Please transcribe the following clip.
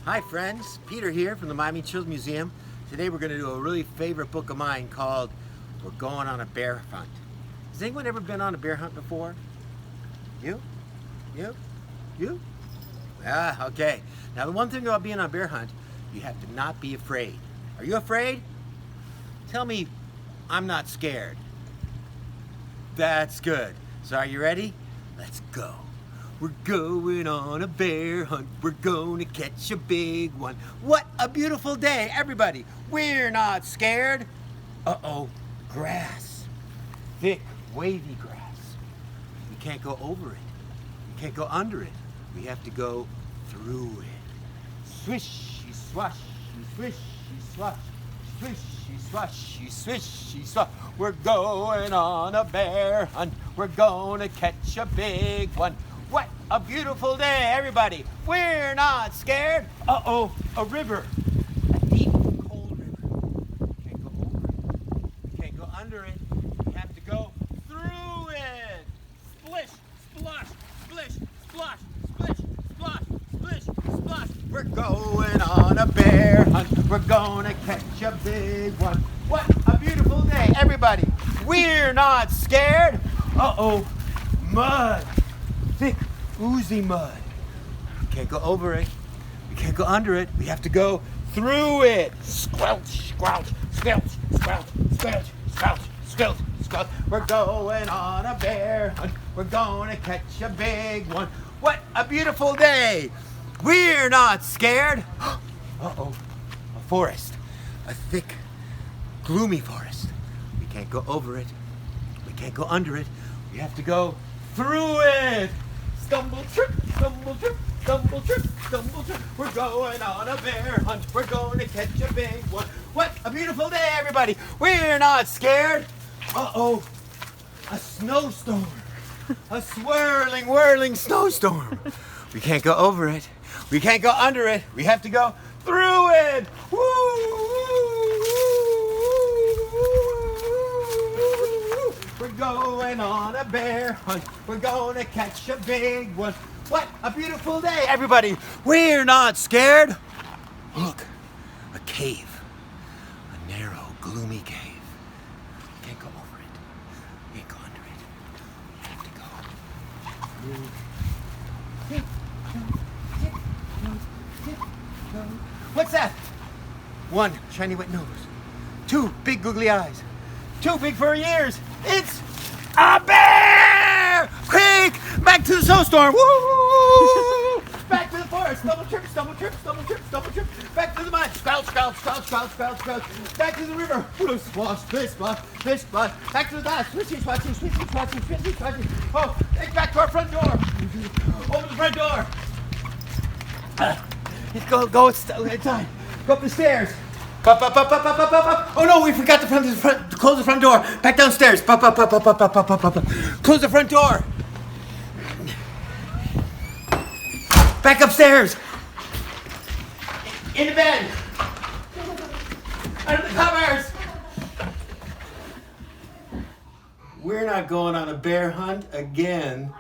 Hi friends, Peter here from the Miami Children's Museum. Today we're going to do a really favorite book of mine called We're Going on a Bear Hunt. Has anyone ever been on a bear hunt before? You? You? You? Ah, okay. Now the one thing about being on a bear hunt, you have to not be afraid. Are you afraid? Tell me I'm not scared. That's good. So are you ready? Let's go. We're going on a bear hunt. We're going to catch a big one. What a beautiful day, everybody. We're not scared. Uh-oh, grass. Thick, wavy grass. We can't go over it. We can't go under it. We have to go through it. Swishy, swashy, swishy, swash. Swishy, swashy, swishy, swash. We're going on a bear hunt. We're going to catch a big one. What a beautiful day, everybody. We're not scared. Uh-oh, a river. A deep, cold river. We can't go over it. We can't go under it. We have to go through it. Splish, splosh, splish, splosh, splish, splosh, splish, splosh. We're going on a bear hunt. We're going to catch a big one. What a beautiful day, everybody. We're not scared. Uh-oh, mud. Thick, oozy mud. We can't go over it. We can't go under it. We have to go through it. Squelch, squelch, squelch, squelch, squelch, squelch, squelch, squelch. We're going on a bear hunt. We're going to catch a big one. What a beautiful day. We're not scared. Uh-oh, a forest. A thick, gloomy forest. We can't go over it. We can't go under it. We have to go through it. Stumble, trip, stumble, trip, stumble, trip, stumble, trip. We're going on a bear hunt. We're going to catch a big one. What a beautiful day, everybody. We're not scared. Uh-oh, a snowstorm. A swirling, whirling snowstorm. We can't go over it. We can't go under it. We have to go through it. Woo, woo, woo. We're going on a bear hunt. We're going to catch a big one. What a beautiful day, everybody. We're not scared. Look, a cave. A narrow, gloomy cave. We can't go over it. We can't go under it. We have to go through. What's that? One, shiny wet nose. Two, big googly eyes. Two big furry ears. It's a bear! Quick! Back to the snowstorm! Woo! Back to the forest! Double trip, double trip, double trip, double trip. Back to the mud! Squelch, squelch, squelch, squelch, squelch, squelch. Back to the river! Splash, splish, splash, splish, splash. Back to the glass! Swishy, swashy, swishy, swashy, swishy, swashy. Oh, back to our front door! Open the front door! Go inside. Go up the stairs. Up, up, up, up, up, up, up, up. Oh no, we forgot to close the front door. Back downstairs. Up, up, up, up, up, up, up, up, up. Close the front door. Back upstairs. In the bed. Under the covers. We're not going on a bear hunt again.